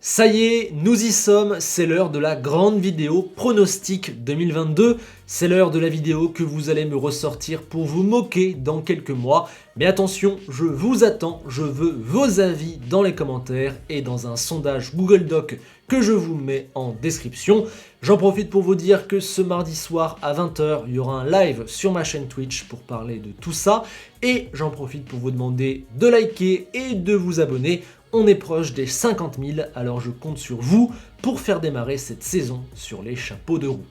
Ça y est, nous y sommes, c'est l'heure de la grande vidéo pronostic 2022. C'est l'heure de la vidéo que vous allez me ressortir pour vous moquer dans quelques mois. Mais attention, je vous attends, je veux vos avis dans les commentaires et dans un sondage Google Doc que je vous mets en description. J'en profite pour vous dire que ce mardi soir à 20 h, il y aura un live sur ma chaîne Twitch pour parler de tout ça. Et j'en profite pour vous demander de liker et de vous abonner. On est proche des 50 000, alors je compte sur vous pour faire démarrer cette saison sur les chapeaux de roue.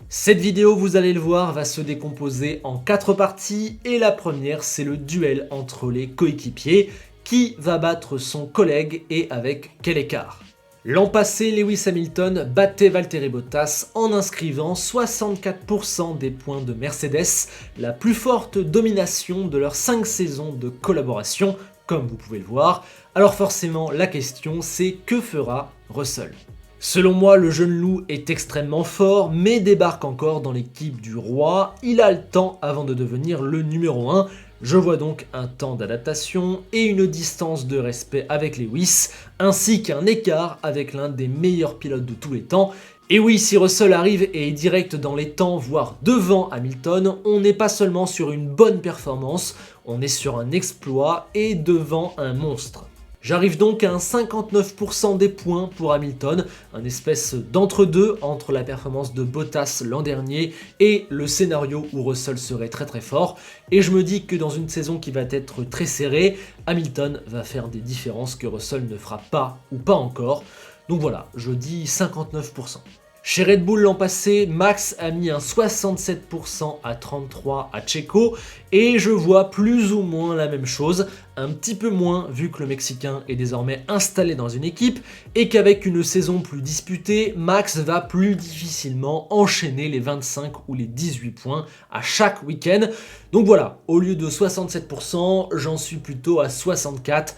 Cette vidéo, vous allez le voir, va se décomposer en 4 parties et la première, c'est le duel entre les coéquipiers. Qui va battre son collègue et avec quel écart? L'an passé, Lewis Hamilton battait Valtteri Bottas en inscrivant 64% des points de Mercedes, la plus forte domination de leurs 5 saisons de collaboration, comme vous pouvez le voir. Alors forcément, la question c'est que fera Russell? Selon moi, le jeune loup est extrêmement fort, mais débarque encore dans l'équipe du roi. Il a le temps avant de devenir le numéro 1. Je vois donc un temps d'adaptation et une distance de respect avec Lewis, ainsi qu'un écart avec l'un des meilleurs pilotes de tous les temps. Et oui, si Russell arrive et est direct dans les temps, voire devant Hamilton, on n'est pas seulement sur une bonne performance, on est sur un exploit et devant un monstre. J'arrive donc à un 59% des points pour Hamilton, un espèce d'entre-deux entre la performance de Bottas l'an dernier et le scénario où Russell serait très fort. Et je me dis que dans une saison qui va être très serrée, Hamilton va faire des différences que Russell ne fera pas ou pas encore. Donc voilà, je dis 59%. Chez Red Bull l'an passé, Max a mis un 67% à 33 à Checo et je vois plus ou moins la même chose, un petit peu moins vu que le Mexicain est désormais installé dans une équipe et qu'avec une saison plus disputée, Max va plus difficilement enchaîner les 25 ou les 18 points à chaque week-end. Donc voilà, au lieu de 67%, j'en suis plutôt à 64,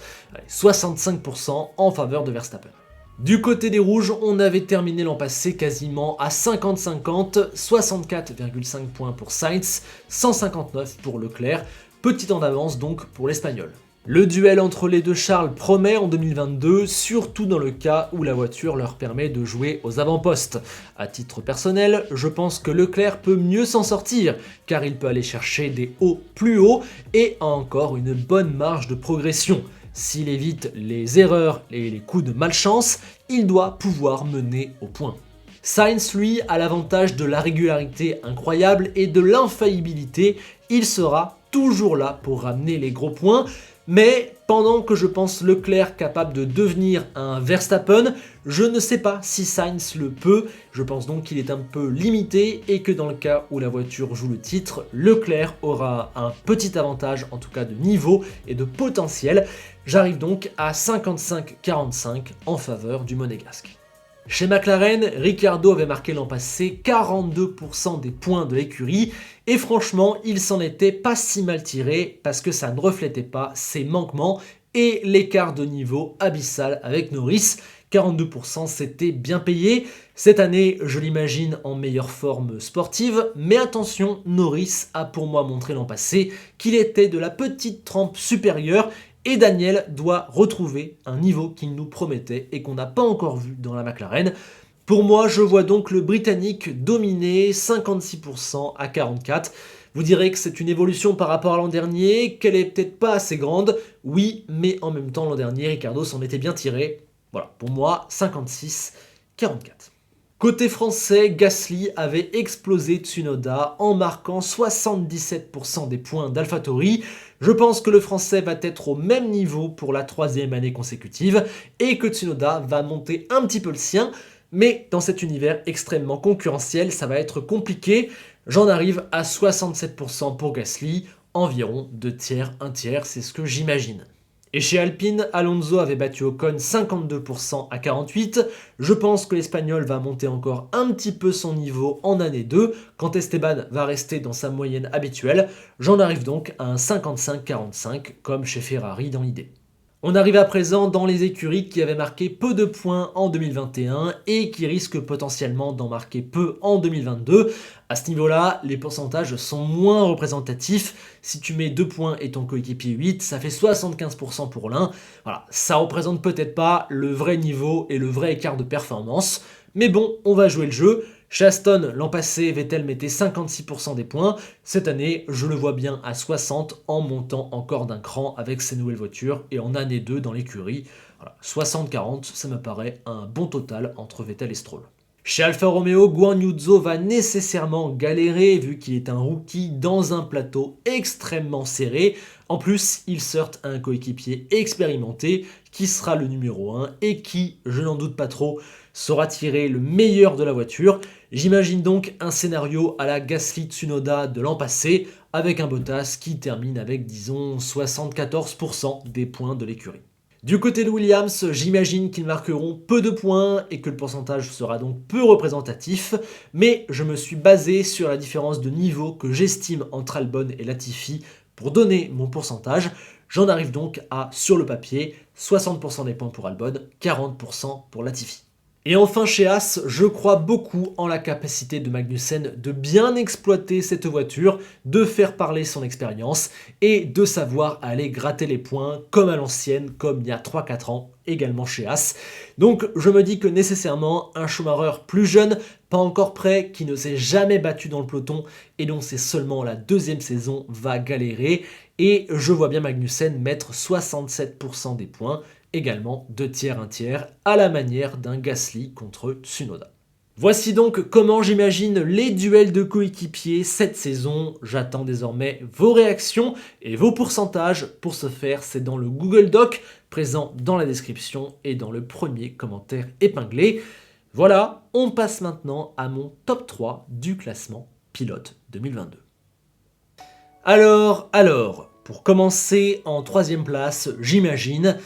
65% en faveur de Verstappen. Du côté des rouges, on avait terminé l'an passé quasiment à 50-50, 64,5 points pour Sainz, 159 pour Leclerc, petit en avance donc pour l'Espagnol. Le duel entre les deux Charles promet en 2022, surtout dans le cas où la voiture leur permet de jouer aux avant-postes. À titre personnel, je pense que Leclerc peut mieux s'en sortir, car il peut aller chercher des hauts plus hauts et a encore une bonne marge de progression. S'il évite les erreurs et les coups de malchance, il doit pouvoir mener au point. Sainz, lui, a l'avantage de la régularité incroyable et de l'infaillibilité. Il sera toujours là pour ramener les gros points. Mais pendant que je pense Leclerc capable de devenir un Verstappen, je ne sais pas si Sainz le peut. Je pense donc qu'il est un peu limité et que dans le cas où la voiture joue le titre, Leclerc aura un petit avantage, en tout cas de niveau et de potentiel. J'arrive donc à 55-45 en faveur du Monégasque. Chez McLaren, Ricciardo avait marqué l'an passé 42% des points de l'écurie et franchement, il s'en était pas si mal tiré parce que ça ne reflétait pas ses manquements et l'écart de niveau abyssal avec Norris. 42% c'était bien payé. Cette année, je l'imagine en meilleure forme sportive, mais attention, Norris a pour moi montré l'an passé qu'il était de la petite trempe supérieure. Et Daniel doit retrouver un niveau qu'il nous promettait et qu'on n'a pas encore vu dans la McLaren. Pour moi, je vois donc le Britannique dominer 56% à 44%. Vous direz que c'est une évolution par rapport à l'an dernier, qu'elle est peut-être pas assez grande. Oui, mais en même temps, l'an dernier, Ricciardo s'en était bien tiré. Voilà, pour moi, 56-44%. Côté français, Gasly avait explosé Tsunoda en marquant 77% des points d'AlphaTauri. Je pense que le français va être au même niveau pour la 3e année consécutive et que Tsunoda va monter un petit peu le sien. Mais dans cet univers extrêmement concurrentiel, ça va être compliqué. J'en arrive à 67% pour Gasly, environ 2 tiers, 1 tiers, c'est ce que j'imagine. Et chez Alpine, Alonso avait battu Ocon 52% à 48%. Je pense que l'Espagnol va monter encore un petit peu son niveau en année 2, quand Esteban va rester dans sa moyenne habituelle. J'en arrive donc à un 55-45, comme chez Ferrari dans l'idée. On arrive à présent dans les écuries qui avaient marqué peu de points en 2021 et qui risquent potentiellement d'en marquer peu en 2022. À ce niveau-là, les pourcentages sont moins représentatifs. Si tu mets 2 points et ton coéquipier 8, ça fait 75% pour l'un. Voilà, ça représente peut-être pas le vrai niveau et le vrai écart de performance. Mais bon, on va jouer le jeu. Chez Aston, l'an passé, Vettel mettait 56% des points. Cette année, je le vois bien à 60 en montant encore d'un cran avec ses nouvelles voitures et en année 2 dans l'écurie. Voilà, 60-40, ça me paraît un bon total entre Vettel et Stroll. Chez Alfa Romeo, Guan Yu Zhou va nécessairement galérer vu qu'il est un rookie dans un plateau extrêmement serré. En plus, il se heurte à un coéquipier expérimenté qui sera le numéro 1 et qui, je n'en doute pas trop, saura tirer le meilleur de la voiture. J'imagine donc un scénario à la Gasly Tsunoda de l'an passé avec un Bottas qui termine avec disons 74% des points de l'écurie. Du côté de Williams, j'imagine qu'ils marqueront peu de points et que le pourcentage sera donc peu représentatif, mais je me suis basé sur la différence de niveau que j'estime entre Albon et Latifi pour donner mon pourcentage. J'en arrive donc à, sur le papier, 60% des points pour Albon, 40% pour Latifi. Et enfin chez As, je crois beaucoup en la capacité de Magnussen de bien exploiter cette voiture, de faire parler son expérience et de savoir aller gratter les points comme à l'ancienne, comme il y a 3-4 ans, également chez As. Donc je me dis que nécessairement un Schumacher plus jeune, pas encore prêt, qui ne s'est jamais battu dans le peloton et dont c'est seulement la deuxième saison, va galérer. Et je vois bien Magnussen mettre 67% des points, également 2 tiers, 1 tiers, à la manière d'un Gasly contre Tsunoda. Voici donc comment j'imagine les duels de coéquipiers cette saison. J'attends désormais vos réactions et vos pourcentages. Pour ce faire, c'est dans le Google Doc, présent dans la description et dans le premier commentaire épinglé. Voilà, on passe maintenant à mon top 3 du classement pilote 2022. Alors, pour commencer en 3e place, j'imagine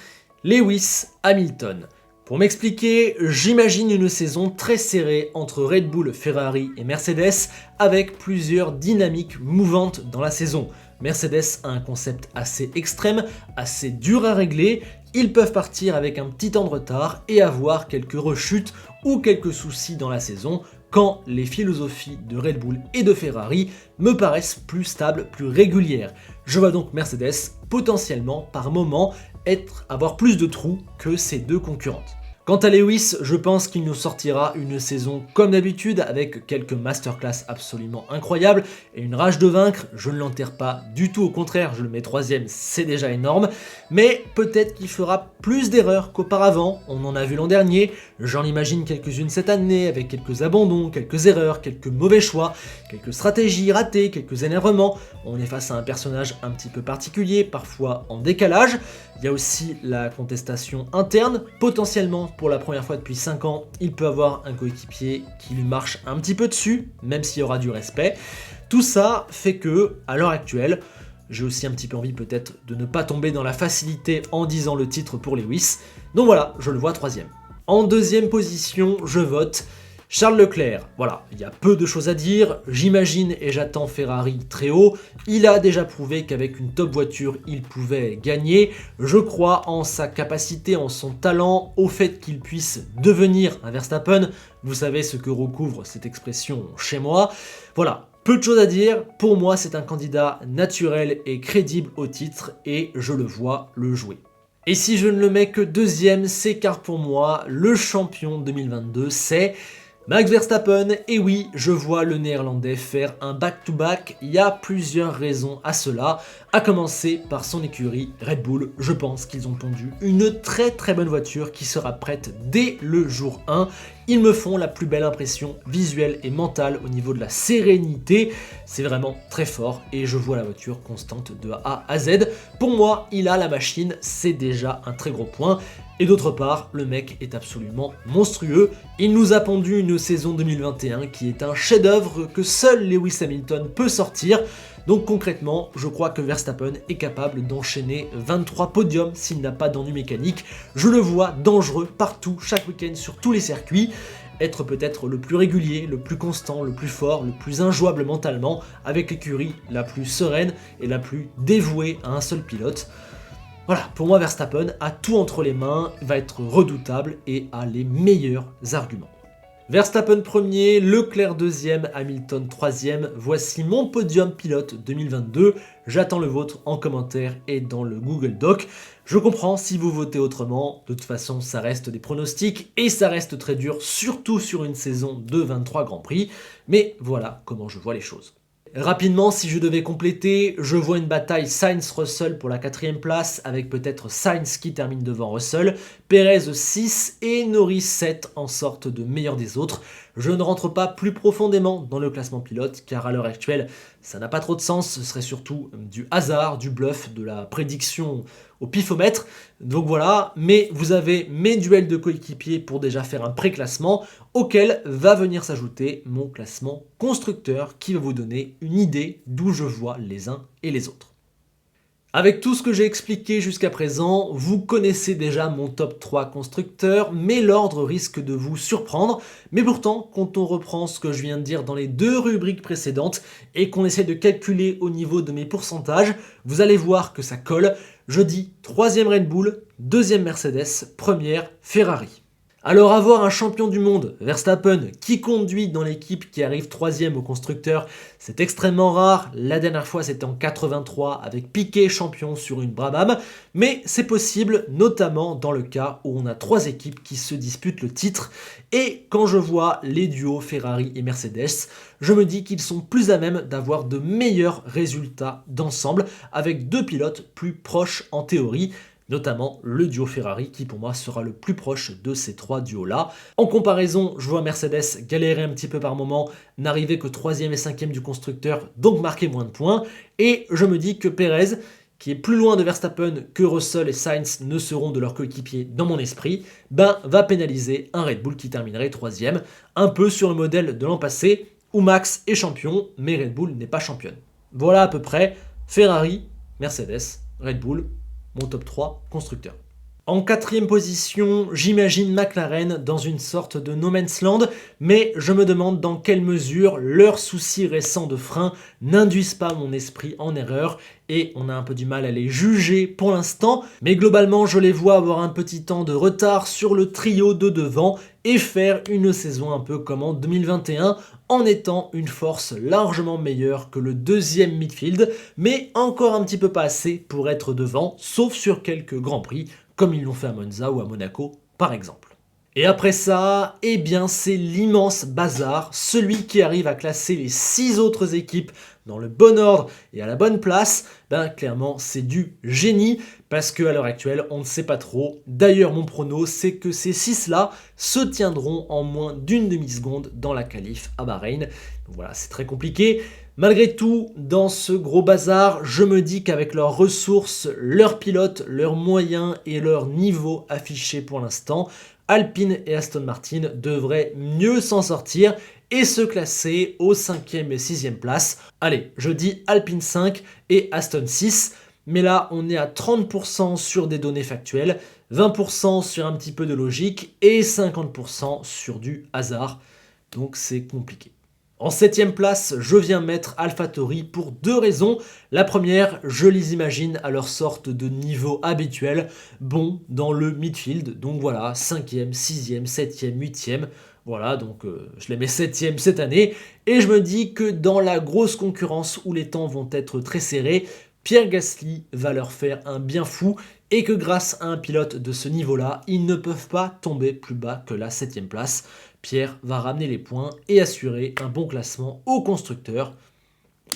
Lewis Hamilton. Pour m'expliquer, j'imagine une saison très serrée entre Red Bull, Ferrari et Mercedes avec plusieurs dynamiques mouvantes dans la saison. Mercedes a un concept assez extrême, assez dur à régler. Ils peuvent partir avec un petit temps de retard et avoir quelques rechutes ou quelques soucis dans la saison quand les philosophies de Red Bull et de Ferrari me paraissent plus stables, plus régulières. Je vois donc Mercedes potentiellement par moment avoir plus de trous que ses deux concurrentes. Quant à Lewis, je pense qu'il nous sortira une saison comme d'habitude avec quelques masterclass absolument incroyables et une rage de vaincre. Je ne l'enterre pas du tout, au contraire, je le mets 3e, c'est déjà énorme. Mais peut-être qu'il fera plus d'erreurs qu'auparavant, on en a vu l'an dernier. J'en imagine quelques-unes cette année avec quelques abandons, quelques erreurs, quelques mauvais choix, quelques stratégies ratées, quelques énervements. On est face à un personnage un petit peu particulier, parfois en décalage. Il y a aussi la contestation interne, potentiellement pour la première fois depuis 5 ans, il peut avoir un coéquipier qui lui marche un petit peu dessus, même s'il y aura du respect. Tout ça fait que, à l'heure actuelle, j'ai aussi un petit peu envie peut-être de ne pas tomber dans la facilité en disant le titre pour Lewis. Donc voilà, je le vois 3e. En 2e position, je vote Charles Leclerc. Voilà, il y a peu de choses à dire, j'imagine et j'attends Ferrari très haut. Il a déjà prouvé qu'avec une top voiture, il pouvait gagner. Je crois en sa capacité, en son talent, au fait qu'il puisse devenir un Verstappen. Vous savez ce que recouvre cette expression chez moi. Voilà, peu de choses à dire. Pour moi, c'est un candidat naturel et crédible au titre et je le vois le jouer. Et si je ne le mets que 2e, c'est car pour moi, le champion 2022, c'est Max Verstappen. Et oui, je vois le néerlandais faire un back-to-back, il y a plusieurs raisons à cela, à commencer par son écurie Red Bull. Je pense qu'ils ont pondu une très bonne voiture qui sera prête dès le jour 1. Ils me font la plus belle impression visuelle et mentale au niveau de la sérénité. C'est vraiment très fort et je vois la voiture constante de A à Z. Pour moi, il a la machine, c'est déjà un très gros point. Et d'autre part, le mec est absolument monstrueux. Il nous a pondu une saison 2021 qui est un chef-d'œuvre que seul Lewis Hamilton peut sortir. Donc concrètement, je crois que Verstappen est capable d'enchaîner 23 podiums s'il n'a pas d'ennui mécanique. Je le vois dangereux partout, chaque week-end sur tous les circuits. Être peut-être le plus régulier, le plus constant, le plus fort, le plus injouable mentalement, avec l'écurie la plus sereine et la plus dévouée à un seul pilote. Voilà, pour moi Verstappen a tout entre les mains, va être redoutable et a les meilleurs arguments. Verstappen premier, Leclerc deuxième, Hamilton troisième, voici mon podium pilote 2022, j'attends le vôtre en commentaire et dans le Google Doc. Je comprends si vous votez autrement, de toute façon ça reste des pronostics et ça reste très dur, surtout sur une saison de 23 Grands Prix, mais voilà comment je vois les choses. Rapidement, si je devais compléter, je vois une bataille Sainz-Russell pour la 4ème place, avec peut-être Sainz qui termine devant Russell, Perez 6 et Norris 7 en sorte de meilleur des autres. Je ne rentre pas plus profondément dans le classement pilote, car à l'heure actuelle, ça n'a pas trop de sens, ce serait surtout du hasard, du bluff, de la prédiction au pifomètre. Donc voilà, mais vous avez mes duels de coéquipiers pour déjà faire un pré-classement, auquel va venir s'ajouter mon classement constructeur qui va vous donner une idée d'où je vois les uns et les autres. Avec tout ce que j'ai expliqué jusqu'à présent, vous connaissez déjà mon top 3 constructeurs, mais l'ordre risque de vous surprendre. Mais pourtant, quand on reprend ce que je viens de dire dans les 2 rubriques précédentes et qu'on essaie de calculer au niveau de mes pourcentages, vous allez voir que ça colle. Je dis 3e Red Bull, 2e Mercedes, 1re Ferrari. Alors avoir un champion du monde, Verstappen, qui conduit dans l'équipe qui arrive 3e au constructeur, c'est extrêmement rare. La dernière fois c'était en 83 avec Piquet champion sur une Brabham, mais c'est possible notamment dans le cas où on a 3 équipes qui se disputent le titre. Et quand je vois les duos Ferrari et Mercedes, je me dis qu'ils sont plus à même d'avoir de meilleurs résultats d'ensemble avec 2 pilotes plus proches en théorie. Notamment le duo Ferrari qui pour moi sera le plus proche de ces 3 duos là. En comparaison, je vois Mercedes galérer un petit peu par moment, n'arriver que 3e et 5e du constructeur, donc marquer moins de points. Et je me dis que Perez, qui est plus loin de Verstappen que Russell et Sainz ne seront de leurs coéquipiers dans mon esprit, va pénaliser un Red Bull qui terminerait 3e, un peu sur le modèle de l'an passé, où Max est champion, mais Red Bull n'est pas championne. Voilà à peu près Ferrari, Mercedes, Red Bull, mon top 3 constructeur. En 4e position, j'imagine McLaren dans une sorte de no man's land, mais je me demande dans quelle mesure leurs soucis récents de frein n'induisent pas mon esprit en erreur, et on a un peu du mal à les juger pour l'instant, mais globalement je les vois avoir un petit temps de retard sur le trio de devant et faire une saison un peu comme en 2021, en étant une force largement meilleure que le 2e midfield, mais encore un petit peu pas assez pour être devant, sauf sur quelques grands prix, comme ils l'ont fait à Monza ou à Monaco par exemple. Et après ça, eh bien c'est l'immense bazar, celui qui arrive à classer les 6 autres équipes dans le bon ordre et à la bonne place, clairement c'est du génie, parce qu'à l'heure actuelle on ne sait pas trop. D'ailleurs mon prono c'est que ces 6 là se tiendront en moins d'une demi-seconde dans la qualif à Bahreïn. Donc voilà, c'est très compliqué. Malgré tout, dans ce gros bazar, je me dis qu'avec leurs ressources, leurs pilotes, leurs moyens et leur niveau affiché pour l'instant, Alpine et Aston Martin devraient mieux s'en sortir et se classer aux 5e et 6e places. Allez, je dis Alpine 5 et Aston 6, mais là on est à 30% sur des données factuelles, 20% sur un petit peu de logique et 50% sur du hasard, donc c'est compliqué. En 7e place, je viens mettre AlphaTauri pour 2 raisons. La première, je les imagine à leur sorte de niveau habituel, bon dans le midfield. Donc voilà, 5e, 6e, 7e, 8e. Voilà, donc je les mets 7e cette année. Et je me dis que dans la grosse concurrence où les temps vont être très serrés, Pierre Gasly va leur faire un bien fou et que grâce à un pilote de ce niveau-là, ils ne peuvent pas tomber plus bas que la 7e place. Pierre va ramener les points et assurer un bon classement au constructeur.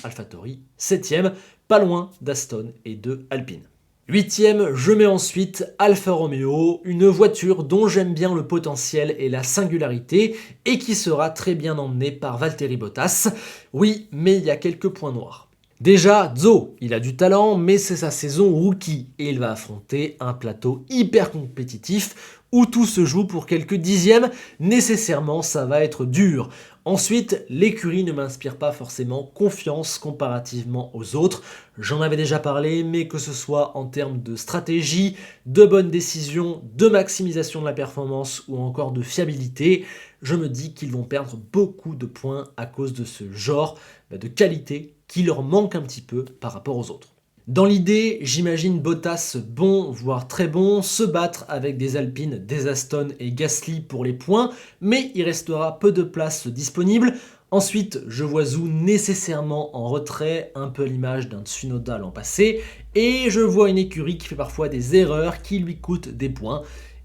AlphaTauri 7e, pas loin d'Aston et de Alpine. 8e, je mets ensuite Alfa Romeo, une voiture dont j'aime bien le potentiel et la singularité et qui sera très bien emmenée par Valtteri Bottas. Oui, mais il y a quelques points noirs. Déjà, Zhou, il a du talent, mais c'est sa saison rookie et il va affronter un plateau hyper compétitif où tout se joue pour quelques dixièmes. Nécessairement, ça va être dur. Ensuite, l'écurie ne m'inspire pas forcément confiance comparativement aux autres. J'en avais déjà parlé, mais que ce soit en termes de stratégie, de bonnes décisions, de maximisation de la performance ou encore de fiabilité, je me dis qu'ils vont perdre beaucoup de points à cause de ce genre de qualité qui leur manque un petit peu par rapport aux autres. Dans l'idée, j'imagine Bottas bon, voire très bon, se battre avec des Alpines, des Aston et Gasly pour les points, mais il restera peu de place disponible. Ensuite, je vois Zhou nécessairement en retrait, un peu à l'image d'un Tsunoda l'an passé, et je vois une écurie qui fait parfois des erreurs qui lui coûtent des points.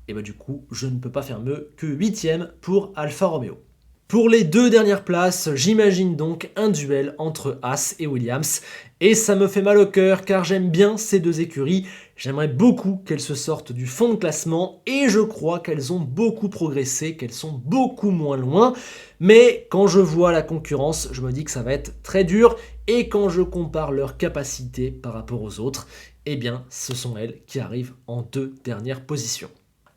Et bah du coup, je ne peux pas faire mieux que 8ème pour Alfa Romeo. Pour les deux dernières places, j'imagine donc un duel entre Haas et Williams. Et ça me fait mal au cœur car j'aime bien ces deux écuries. J'aimerais beaucoup qu'elles se sortent du fond de classement et je crois qu'elles ont beaucoup progressé, qu'elles sont beaucoup moins loin. Mais quand je vois la concurrence, je me dis que ça va être très dur. Et quand je compare leurs capacités par rapport aux autres, eh bien ce sont elles qui arrivent en deux dernières positions.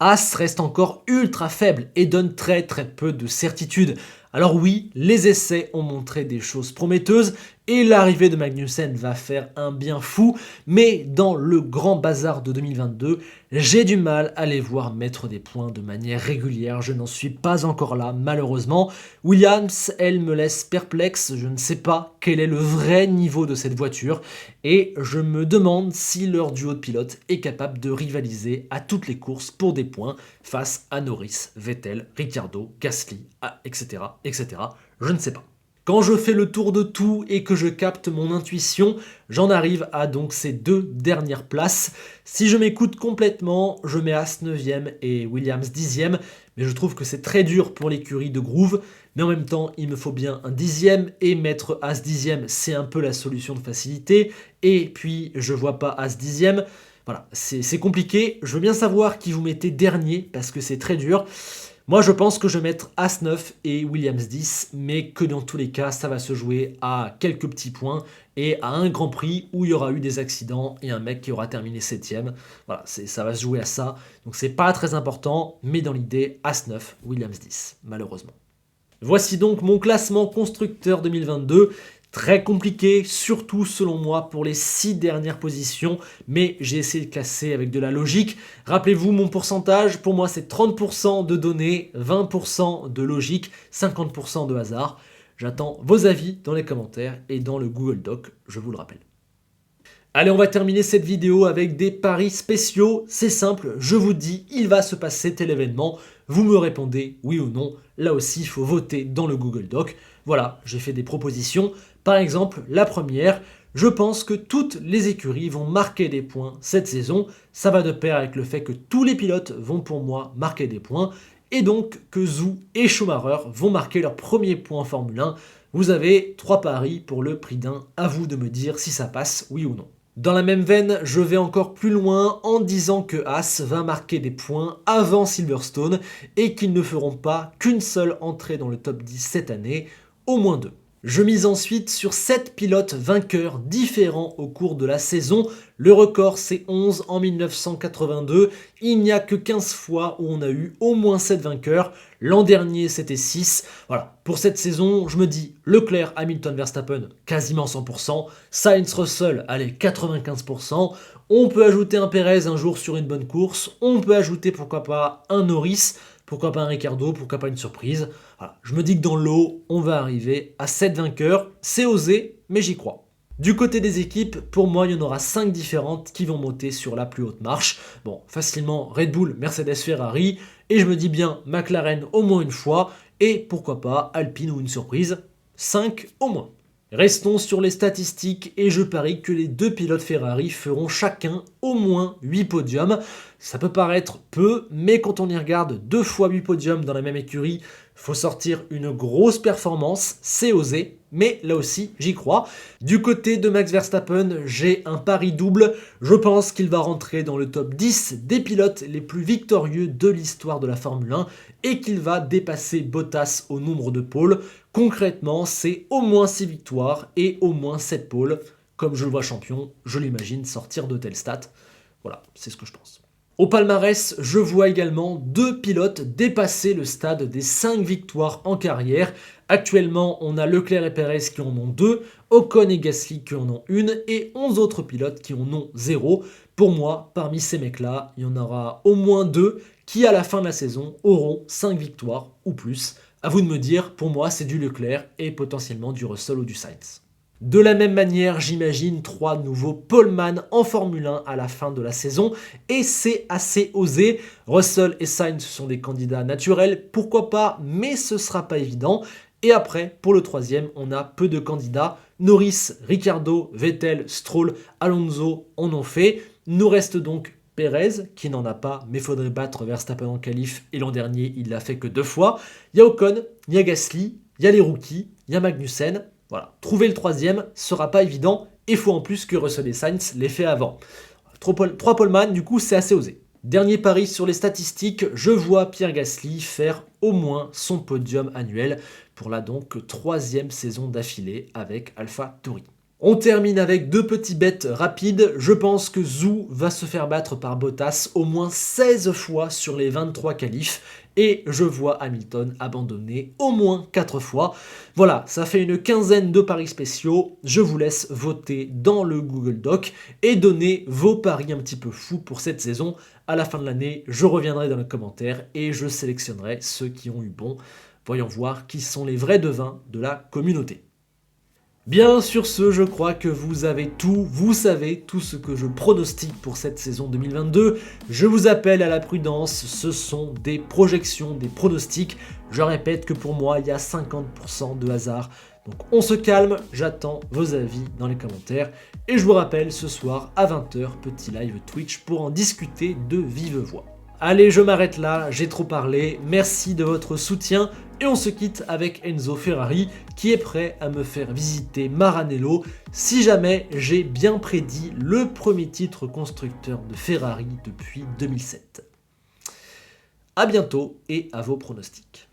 Haas reste encore ultra faible et donne très peu de certitude. Alors oui, les essais ont montré des choses prometteuses et l'arrivée de Magnussen va faire un bien fou, mais dans le grand bazar de 2022, j'ai du mal à les voir mettre des points de manière régulière, je n'en suis pas encore là malheureusement. Williams, elle me laisse perplexe, je ne sais pas quel est le vrai niveau de cette voiture et je me demande si leur duo de pilotes est capable de rivaliser à toutes les courses pour des points face à Norris, Vettel, Ricciardo, Gasly, etc. Je ne sais pas. Quand je fais le tour de tout et que je capte mon intuition, j'en arrive à donc ces deux dernières places. Si je m'écoute complètement, je mets Haas 9ème et Williams 10ème, mais je trouve que c'est très dur pour l'écurie de Groove. Mais en même temps, il me faut bien un 10ème et mettre Haas 10ème, c'est un peu la solution de facilité. Et puis, je vois pas Haas 10ème. Voilà, c'est compliqué. Je veux bien savoir qui vous mettez dernier parce que c'est très dur. Moi, je pense que je vais mettre Haas 9 et Williams 10, mais que dans tous les cas, ça va se jouer à quelques petits points et à un Grand Prix où il y aura eu des accidents et un mec qui aura terminé 7ème. Voilà, ça va se jouer à ça. Donc c'est pas très important, mais dans l'idée, Haas 9, Williams 10, malheureusement. Voici donc mon classement constructeur 2022. Très compliqué, surtout selon moi pour les 6 dernières positions, mais j'ai essayé de classer avec de la logique. Rappelez-vous mon pourcentage, pour moi c'est 30% de données, 20% de logique, 50% de hasard. J'attends vos avis dans les commentaires et dans le Google Doc, je vous le rappelle. Allez, on va terminer cette vidéo avec des paris spéciaux. C'est simple, je vous dis, il va se passer tel événement. Vous me répondez oui ou non. Là aussi, il faut voter dans le Google Doc. Voilà, j'ai fait des propositions. Par exemple, la première, je pense que toutes les écuries vont marquer des points cette saison. Ça va de pair avec le fait que tous les pilotes vont pour moi marquer des points. Et donc que Zhou et Schumacher vont marquer leur premier point en Formule 1. Vous avez 3 paris pour le prix d'un. À vous de me dire si ça passe, oui ou non. Dans la même veine, je vais encore plus loin en disant que Haas va marquer des points avant Silverstone et qu'ils ne feront pas qu'une seule entrée dans le top 10 cette année, au moins 2. Je mise ensuite sur 7 pilotes vainqueurs différents au cours de la saison. Le record c'est 11 en 1982. Il n'y a que 15 fois où on a eu au moins 7 vainqueurs. L'an dernier c'était 6. Voilà, pour cette saison, je me dis Leclerc, Hamilton, Verstappen, quasiment 100%. Sainz, Russell, allez, 95%. On peut ajouter un Perez un jour sur une bonne course. On peut ajouter pourquoi pas un Norris. Pourquoi pas un Ricciardo, pourquoi pas une surprise. Voilà. Je me dis que dans l'eau, on va arriver à 7 vainqueurs. C'est osé, mais j'y crois. Du côté des équipes, pour moi, il y en aura 5 différentes qui vont monter sur la plus haute marche. Bon, facilement Red Bull, Mercedes, Ferrari. Et je me dis bien McLaren au moins une fois. Et pourquoi pas Alpine ou une surprise. 5 au moins. Restons sur les statistiques et je parie que les deux pilotes Ferrari feront chacun au moins 8 podiums. Ça peut paraître peu, mais quand on y regarde 2 fois 8 podiums dans la même écurie, faut sortir une grosse performance, c'est osé, mais là aussi j'y crois. Du côté de Max Verstappen, j'ai un pari double. Je pense qu'il va rentrer dans le top 10 des pilotes les plus victorieux de l'histoire de la Formule 1 et qu'il va dépasser Bottas au nombre de pôles. Concrètement, c'est au moins 6 victoires et au moins 7 pôles. Comme je le vois champion, je l'imagine sortir de telles stats. Voilà, c'est ce que je pense. Au palmarès, je vois également 2 pilotes dépasser le stade des 5 victoires en carrière. Actuellement, on a Leclerc et Perez qui en ont 2, Ocon et Gasly qui en ont 1 et 11 autres pilotes qui en ont 0. Pour moi, parmi ces mecs-là, il y en aura au moins 2 qui, à la fin de la saison, auront 5 victoires ou plus. À vous de me dire, pour moi, c'est du Leclerc et potentiellement du Russell ou du Sainz. De la même manière, j'imagine 3 nouveaux poleman en Formule 1 à la fin de la saison, et c'est assez osé. Russell et Sainz sont des candidats naturels, pourquoi pas, mais ce sera pas évident. Et après, pour le troisième, on a peu de candidats. Norris, Ricciardo, Vettel, Stroll, Alonso en ont fait. Nous reste donc Perez, qui n'en a pas, mais faudrait battre Verstappen en qualif, et l'an dernier, il l'a fait que 2 fois. Il y a Ocon, il y a Gasly, il y a les rookies, il y a Magnussen. Voilà, trouver le troisième sera pas évident, et faut en plus que Russell et Sainz l'aient fait avant. 3 poleman, du coup, c'est assez osé. Dernier pari sur les statistiques, je vois Pierre Gasly faire au moins son podium annuel pour la donc 3e saison d'affilée avec AlphaTauri. On termine avec 2 petits bets rapides. Je pense que Zhou va se faire battre par Bottas au moins 16 fois sur les 23 qualifs. Et je vois Hamilton abandonner au moins 4 fois. Voilà, ça fait une quinzaine de paris spéciaux. Je vous laisse voter dans le Google Doc et donner vos paris un petit peu fous pour cette saison. À la fin de l'année, je reviendrai dans les commentaires et je sélectionnerai ceux qui ont eu bon. Voyons voir qui sont les vrais devins de la communauté. Bien sur ce, je crois que vous avez tout, vous savez tout ce que je pronostique pour cette saison 2022. Je vous appelle à la prudence, ce sont des projections, des pronostics. Je répète que pour moi, il y a 50% de hasard. Donc on se calme, j'attends vos avis dans les commentaires. Et je vous rappelle, ce soir à 20h, petit live Twitch pour en discuter de vive voix. Allez, je m'arrête là, j'ai trop parlé, merci de votre soutien et on se quitte avec Enzo Ferrari qui est prêt à me faire visiter Maranello si jamais j'ai bien prédit le premier titre constructeur de Ferrari depuis 2007. A bientôt et à vos pronostics.